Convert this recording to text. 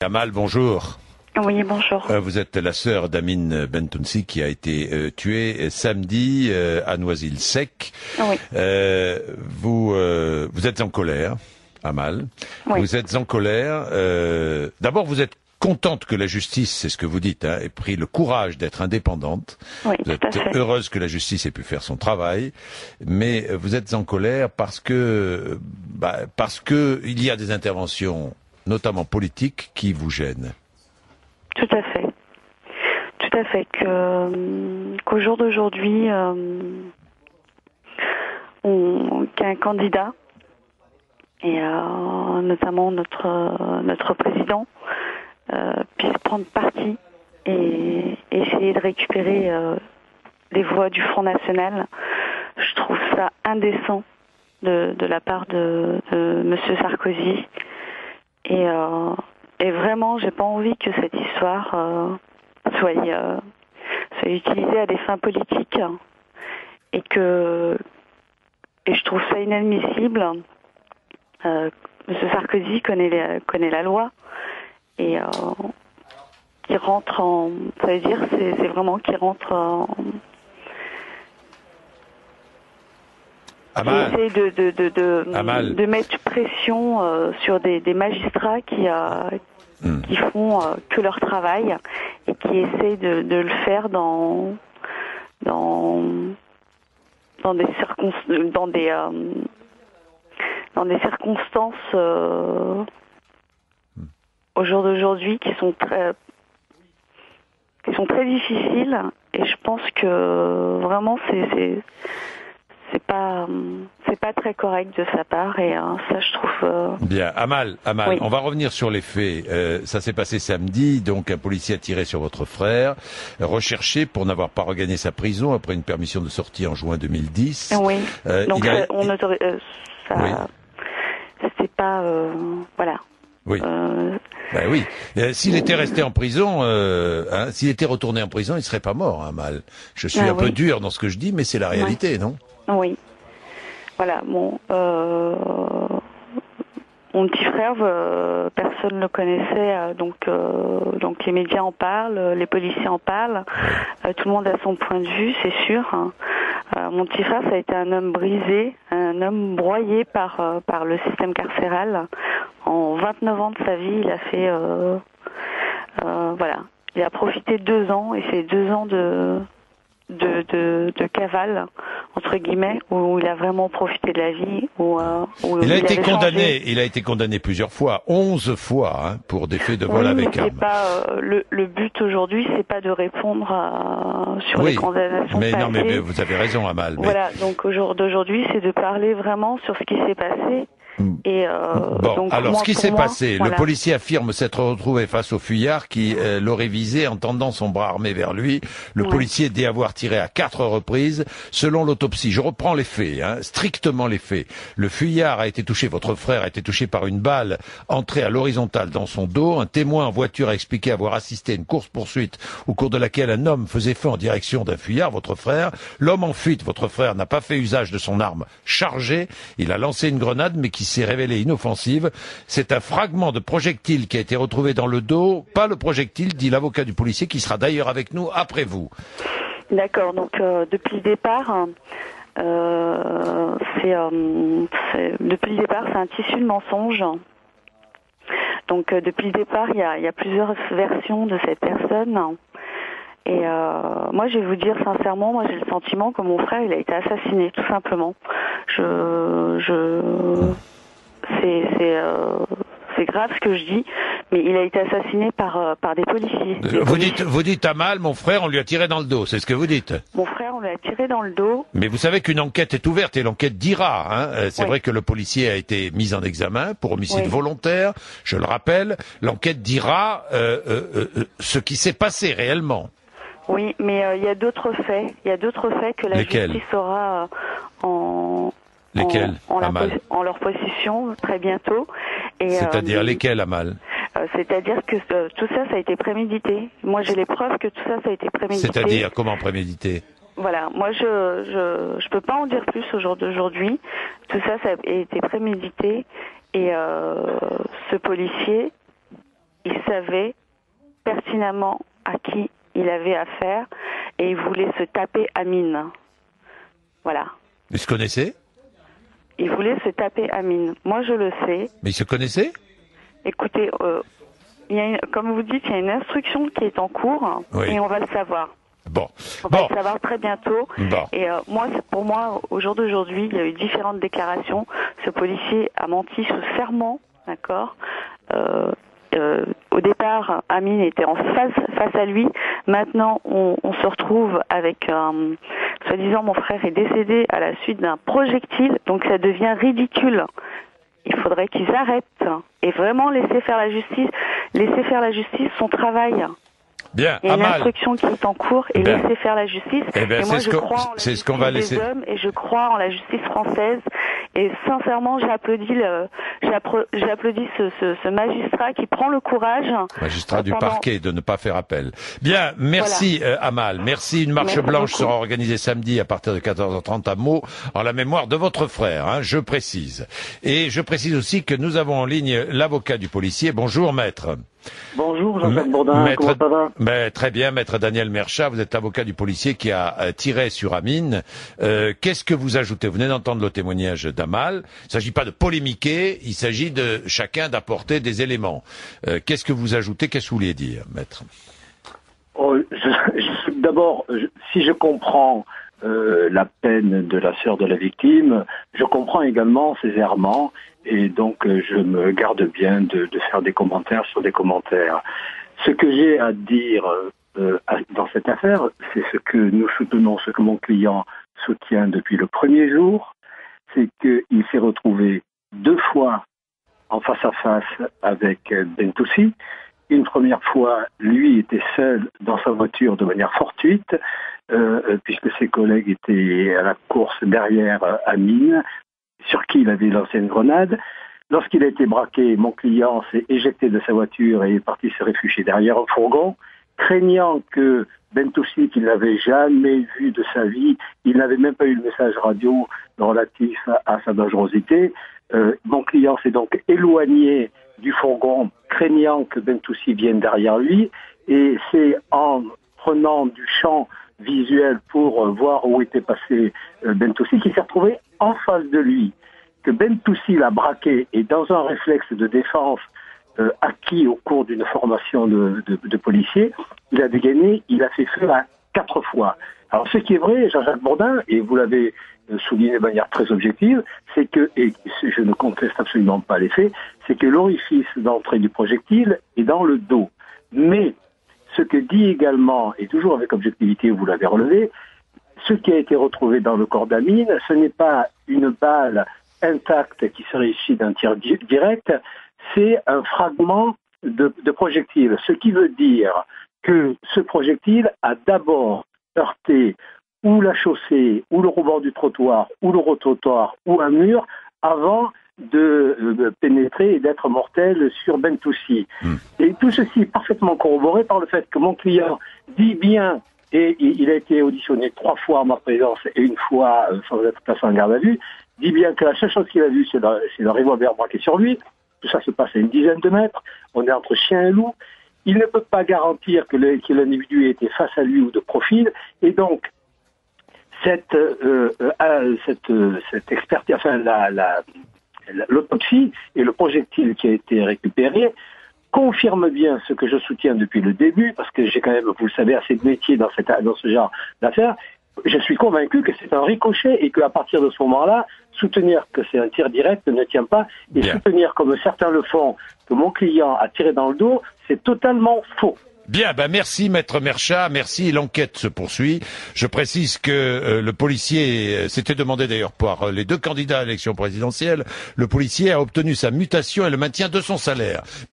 Amal, bonjour. Oui, bonjour. Vous êtes la sœur d'Amin Bentounsi qui a été tué samedi à Noisy-le-Sec. Oui. Vous êtes en colère, Amal. Oui. Vous êtes en colère. D'abord, vous êtes contente que la justice, c'est ce que vous dites, ait pris le courage d'être indépendante. Oui, Vous tout à êtes fait. heureuse que la justice ait pu faire son travail, mais vous êtes en colère parce que il y a des interventions, notamment politiques, qui vous gênent. Tout à fait. Tout à fait. Qu'au jour d'aujourd'hui, qu'un candidat, et notamment notre président, puisse prendre parti et essayer de récupérer les voix du Front National, je trouve ça indécent de la part de Monsieur Sarkozy. Et vraiment, j'ai pas envie que cette histoire soit utilisée à des fins politiques. Et je trouve ça inadmissible. Monsieur Sarkozy connaît la loi et qui rentre en, ça veut dire, c'est vraiment qui rentre en. Amal. Qui essaie de mettre pression sur des magistrats qui font que leur travail et qui essayent de le faire dans des circonstances au jour d'aujourd'hui qui sont très difficiles, et je pense que vraiment c'est pas très correct de sa part, et ça je trouve. Bien, Amal, Oui. on va revenir sur les faits. Ça s'est passé samedi, donc un policier a tiré sur votre frère, recherché pour n'avoir pas regagné sa prison après une permission de sortie en juin 2010. Oui. Donc on autorise ça. Oui. C'est pas voilà. Oui. Ben oui. S'il était resté en prison, s'il était retourné en prison, il serait pas mort, Amal. Je suis un peu dur dans ce que je dis, mais c'est la réalité, non? Oui. Voilà, mon petit frère, personne ne le connaissait, donc les médias en parlent, les policiers en parlent, tout le monde a son point de vue, c'est sûr. Mon petit frère, ça a été un homme brisé, un homme broyé par le système carcéral. En 29 ans de sa vie, il a fait, voilà, il a profité de 2 ans, et c'est 2 ans de cavale, entre guillemets, où il a vraiment profité de la vie, il a été condamné plusieurs fois, 11 fois, pour des faits de vol avec arme. C'est pas le but aujourd'hui, c'est pas de répondre sur les condamnations passées. Non, mais vous avez raison, Amal. Voilà, donc au jour d'aujourd'hui, c'est de parler vraiment sur ce qui s'est passé. Et donc, alors ce qui s'est passé, voilà. Le policier affirme s'être retrouvé face au fuyard qui l'aurait visé en tendant son bras armé vers lui. Le policier dit avoir tiré à 4 reprises. Selon l'autopsie, je reprends les faits, strictement les faits. Le fuyard a été touché, votre frère a été touché par une balle entrée à l'horizontale dans son dos. Un témoin en voiture a expliqué avoir assisté à une course-poursuite au cours de laquelle un homme faisait feu en direction d'un fuyard, votre frère. L'homme en fuite, votre frère, n'a pas fait usage de son arme chargée. Il a lancé une grenade, mais qui s'est révélée inoffensive. C'est un fragment de projectile qui a été retrouvé dans le dos, pas le projectile, dit l'avocat du policier, qui sera d'ailleurs avec nous après vous. D'accord, donc depuis le départ, c'est un tissu de mensonges. Donc depuis le départ, il y a plusieurs versions de cette personne. Et moi, je vais vous dire sincèrement, moi j'ai le sentiment que mon frère, il a été assassiné, tout simplement. C'est grave ce que je dis, mais il a été assassiné par des policiers. Vous dites à mal, mon frère, on lui a tiré dans le dos, c'est ce que vous dites? Mon frère, on lui a tiré dans le dos. Mais vous savez qu'une enquête est ouverte, et l'enquête dira, c'est vrai que le policier a été mis en examen pour homicide volontaire, je le rappelle, l'enquête dira ce qui s'est passé réellement. Oui, mais il y a d'autres faits. Il y a d'autres faits que la justice aura en leur possession très bientôt. C'est-à-dire lesquels, Amal? C'est-à-dire que tout ça, ça a été prémédité. Moi, j'ai les preuves que tout ça, ça a été prémédité. C'est-à-dire comment prémédité? Voilà, moi je peux pas en dire plus au jour d'aujourd'hui. Tout ça, ça a été prémédité, et ce policier, il savait pertinemment à qui il avait affaire et il voulait se taper Amine. Voilà. Ils se connaissaient? Il voulait se taper Amine. Moi, je le sais. Mais ils se connaissaient? Écoutez, comme vous dites, il y a une instruction qui est en cours et on va le savoir. Bon. On va le savoir très bientôt. Bon. Et pour moi, au jour d'aujourd'hui, il y a eu différentes déclarations. Ce policier a menti sous serment, d'accord. Au départ, Amine était en face à lui. Maintenant, on se retrouve avec, soi-disant, mon frère est décédé à la suite d'un projectile. Donc ça devient ridicule. Il faudrait qu'ils arrêtent et vraiment laisser faire la justice son travail. Bien, il y a une Amal. instruction qui est en cours et laisser faire la justice. Eh bien, et moi, je crois en la c'est justice ce qu'on va laisser. des hommes et je crois en la justice française. Et sincèrement, j'applaudis ce magistrat qui prend le courage. Magistrat du parquet de ne pas faire appel. Bien, merci Amal. Merci. Une marche blanche sera organisée samedi à partir de 14h30 à Meaux en la mémoire de votre frère, hein, je précise. Et je précise aussi que nous avons en ligne l'avocat du policier. Bonjour maître. Bonjour Jean-Jacques Bourdin, comment ça va? Très bien, maître Daniel Merchat, vous êtes avocat du policier qui a tiré sur Amine. Qu'est-ce que vous ajoutez? Vous venez d'entendre le témoignage d'Amal. Il ne s'agit pas de polémiquer, il s'agit de chacun d'apporter des éléments. Qu'est-ce que vous ajoutez? Qu'est-ce que vous vouliez dire, maître? D'abord, si je comprends la peine de la sœur de la victime, je comprends également ses errements. Et donc, je me garde bien de faire des commentaires sur des commentaires. Ce que j'ai à dire dans cette affaire, c'est ce que nous soutenons, ce que mon client soutient depuis le premier jour, c'est qu'il s'est retrouvé 2 fois en face à face avec Bentoussi. Une première fois, lui était seul dans sa voiture de manière fortuite, puisque ses collègues étaient à la course derrière Amine, sur qui il avait lancé une grenade. Lorsqu'il a été braqué, mon client s'est éjecté de sa voiture et est parti se réfugier derrière un fourgon, craignant que Bentoussi, qu'il n'avait jamais vu de sa vie, il n'avait même pas eu le message radio relatif à sa dangerosité. Mon client s'est donc éloigné du fourgon, craignant que Bentoussi vienne derrière lui, et c'est en prenant du champ visuel pour voir où était passé Bentoussi qu'il s'est retrouvé en face de lui, que Bentoussi l'a braqué et dans un réflexe de défense acquis au cours d'une formation de policiers, il a dégainé, il a fait feu à 4 fois. Alors ce qui est vrai, Jean-Jacques Bourdin, et vous l'avez souligné de manière très objective, c'est que, et je ne conteste absolument pas les faits, c'est que l'orifice d'entrée du projectile est dans le dos. Mais ce que dit également, et toujours avec objectivité, vous l'avez relevé, ce qui a été retrouvé dans le corps d'Amine, ce n'est pas une balle intacte qui serait issue d'un tir direct, c'est un fragment de projectile. Ce qui veut dire que ce projectile a d'abord heurté ou la chaussée, ou le rebord du trottoir, ou le rototoire, ou un mur, avant de pénétrer et d'être mortel sur Bentoussi. Et tout ceci est parfaitement corroboré par le fait que mon client dit bien, et il a été auditionné 3 fois en ma présence et 1 fois sans être placé en garde à vue, dit bien que la seule chose qu'il a vue, c'est le revolver braqué sur lui. Tout ça se passe à une dizaine de mètres. On est entre chien et loup. Il ne peut pas garantir que l'individu ait été face à lui ou de profil. Et donc, cette expertise, enfin, l'autopsie et le projectile qui a été récupéré confirme bien ce que je soutiens depuis le début, parce que j'ai quand même, vous le savez, assez de métier dans ce genre d'affaires. Je suis convaincu que c'est un ricochet et qu'à partir de ce moment-là, soutenir que c'est un tir direct ne tient pas, et soutenir, comme certains le font, que mon client a tiré dans le dos, c'est totalement faux. Bien, merci maître Merchat, merci. L'enquête se poursuit. Je précise que le policier s'était demandé d'ailleurs par les 2 candidats à l'élection présidentielle. Le policier a obtenu sa mutation et le maintien de son salaire.